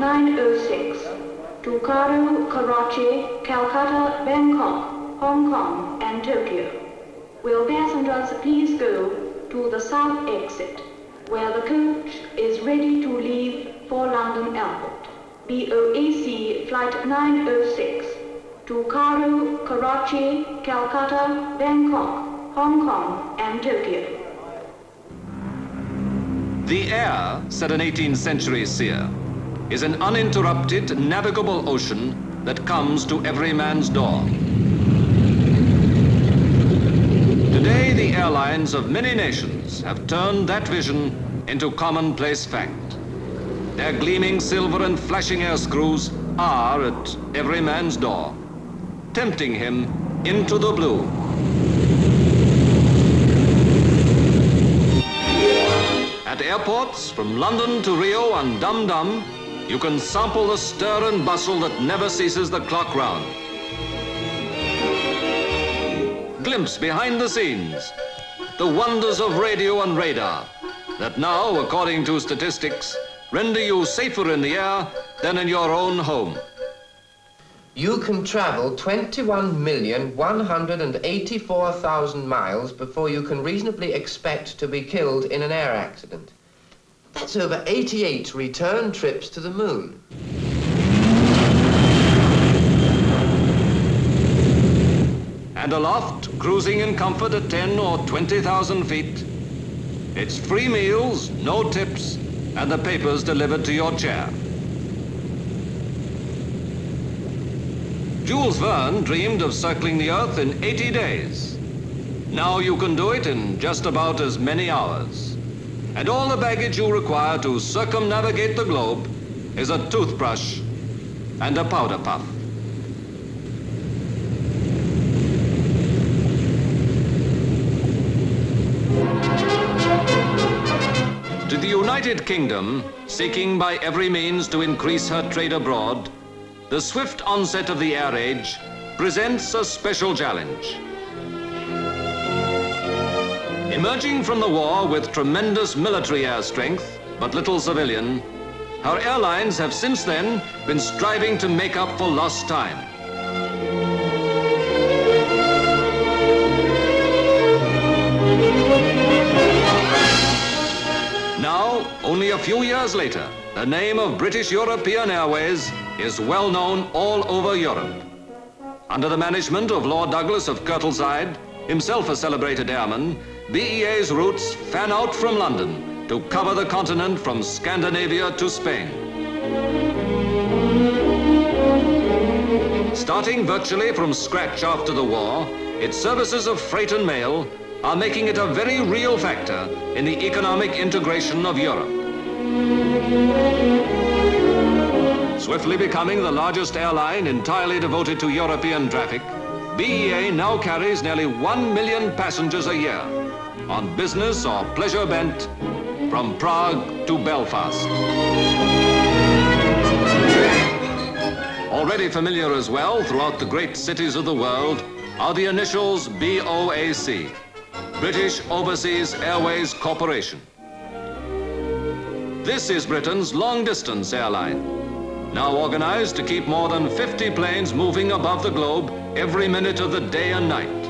906 to Cairo, Karachi, Calcutta, Bangkok, Hong Kong, and Tokyo. Will passengers please go to the south exit, where the coach is ready to leave for London Airport. BOAC Flight 906 to Cairo, Karachi, Calcutta, Bangkok, Hong Kong, and Tokyo. The air, said an 18th century seer, is an uninterrupted, navigable ocean that comes to every man's door. Today, the airlines of many nations have turned that vision into commonplace fact. Their gleaming silver and flashing air screws are at every man's door, tempting him into the blue. At airports, from London to Rio and Dum Dum, you can sample the stir and bustle that never ceases the clock round. Glimpse behind the scenes, the wonders of radio and radar that now, according to statistics, render you safer in the air than in your own home. You can travel 21,184,000 miles before you can reasonably expect to be killed in an air accident. That's over 88 return trips to the moon. And aloft, cruising in comfort at 10 or 20,000 feet, it's free meals, no tips, and the papers delivered to your chair. Jules Verne dreamed of circling the Earth in 80 days. Now you can do it in just about as many hours. And all the baggage you require to circumnavigate the globe is a toothbrush and a powder puff. To the United Kingdom, seeking by every means to increase her trade abroad, the swift onset of the air age presents a special challenge. Emerging from the war with tremendous military air strength, but little civilian, our airlines have since then been striving to make up for lost time. Now, only a few years later, the name of British European Airways is well known all over Europe. Under the management of Lord Douglas of Kirtleside, himself a celebrated airman, BEA's routes fan out from London to cover the continent from Scandinavia to Spain. Starting virtually from scratch after the war, its services of freight and mail are making it a very real factor in the economic integration of Europe. Swiftly becoming the largest airline entirely devoted to European traffic, BEA now carries nearly 1 million passengers a year on business or pleasure bent from Prague to Belfast. Already familiar as well throughout the great cities of the world are the initials BOAC, British Overseas Airways Corporation. This is Britain's long-distance airline, now organized to keep more than 50 planes moving above the globe every minute of the day and night.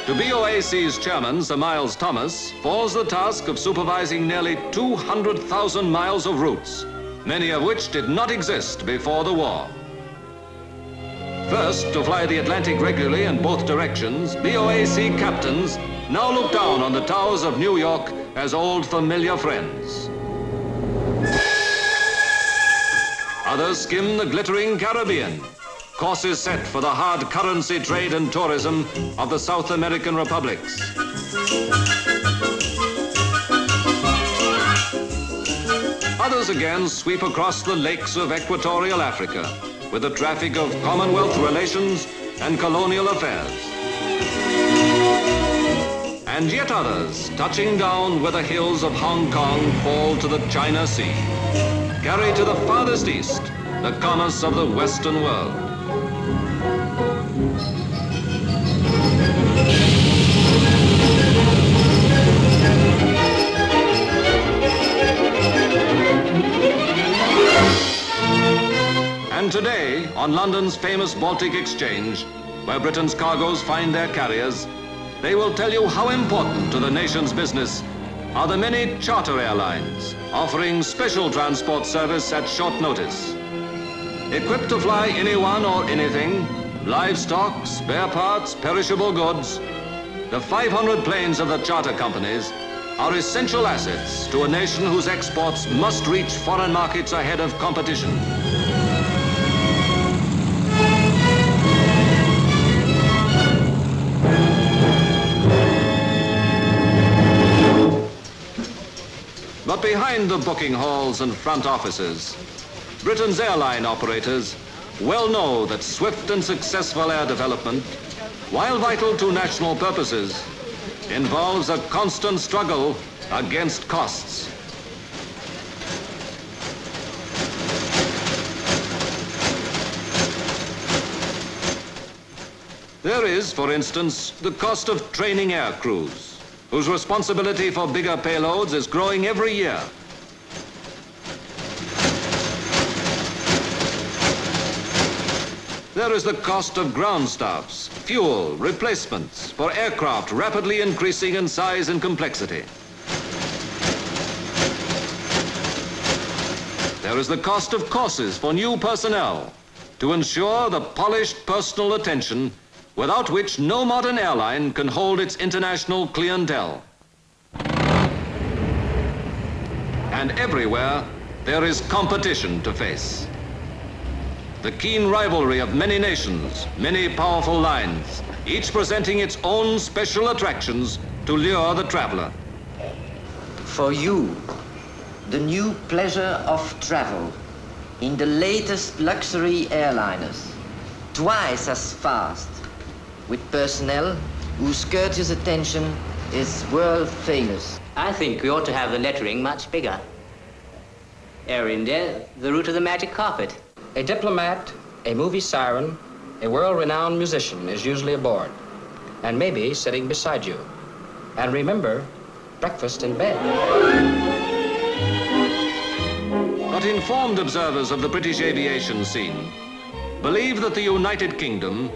To BOAC's chairman, Sir Miles Thomas, falls the task of supervising nearly 200,000 miles of routes, many of which did not exist before the war. First, to fly the Atlantic regularly in both directions, BOAC captains now look down on the towers of New York as old familiar friends. Others skim the glittering Caribbean, courses set for the hard currency trade and tourism of the South American republics. Others again sweep across the lakes of equatorial Africa with the traffic of Commonwealth relations and colonial affairs. And yet others, touching down where the hills of Hong Kong fall to the China Sea, carry to the farthest east the commerce of the Western world. And today, on London's famous Baltic Exchange, where Britain's cargoes find their carriers, they will tell you how important to the nation's business are the many charter airlines offering special transport service at short notice. Equipped to fly anyone or anything, livestock, spare parts, perishable goods, the 500 planes of the charter companies are essential assets to a nation whose exports must reach foreign markets ahead of competition. But behind the booking halls and front offices, Britain's airline operators well know that swift and successful air development, while vital to national purposes, involves a constant struggle against costs. There is, for instance, the cost of training air crews, whose responsibility for bigger payloads is growing every year. There is the cost of ground staffs, fuel, replacements for aircraft rapidly increasing in size and complexity. There is the cost of courses for new personnel to ensure the polished personal attention without which no modern airline can hold its international clientele. And everywhere, there is competition to face. The keen rivalry of many nations, many powerful lines, each presenting its own special attractions to lure the traveler. For you, the new pleasure of travel in the latest luxury airliners, twice as fast, with personnel whose courteous attention is world famous. I think we ought to have the lettering much bigger. Air India, the route of the magic carpet. A diplomat, a movie siren, a world-renowned musician is usually aboard, and maybe sitting beside you. And remember, breakfast in bed. But informed observers of the British aviation scene believe that the United Kingdom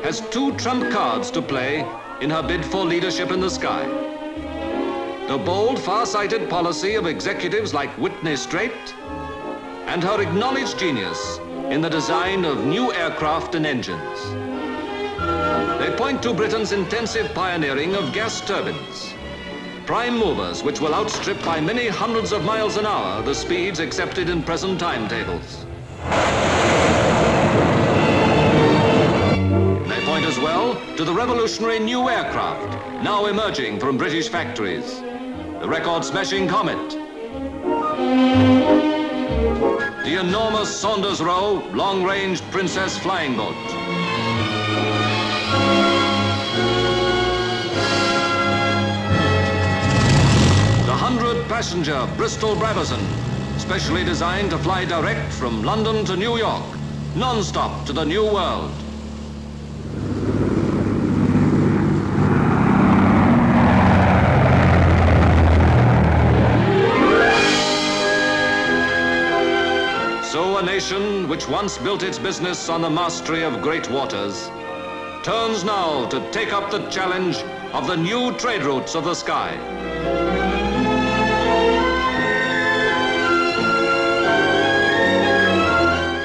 has two trump cards to play in her bid for leadership in the sky. The bold, far-sighted policy of executives like Whitney Straight and her acknowledged genius in the design of new aircraft and engines. They point to Britain's intensive pioneering of gas turbines, prime movers which will outstrip by many hundreds of miles an hour the speeds accepted in present timetables. They point as well to the revolutionary new aircraft now emerging from British factories, the record-smashing Comet, the enormous Saunders Roe long-range Princess flying boat, the 100-passenger Bristol Brabazon, specially designed to fly direct from London to New York, non-stop to the New World. So a nation which once built its business on the mastery of great waters turns now to take up the challenge of the new trade routes of the sky.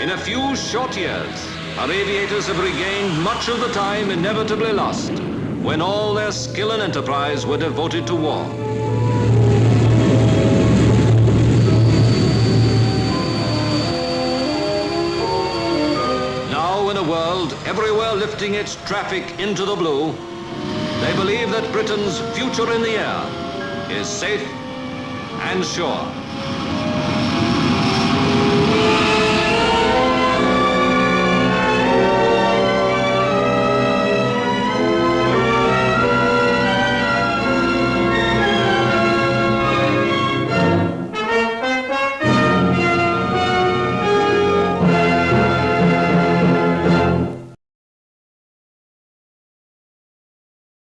In a few short years, our aviators have regained much of the time inevitably lost when all their skill and enterprise were devoted to war. Now, in a world everywhere lifting its traffic into the blue, they believe that Britain's future in the air is safe and sure.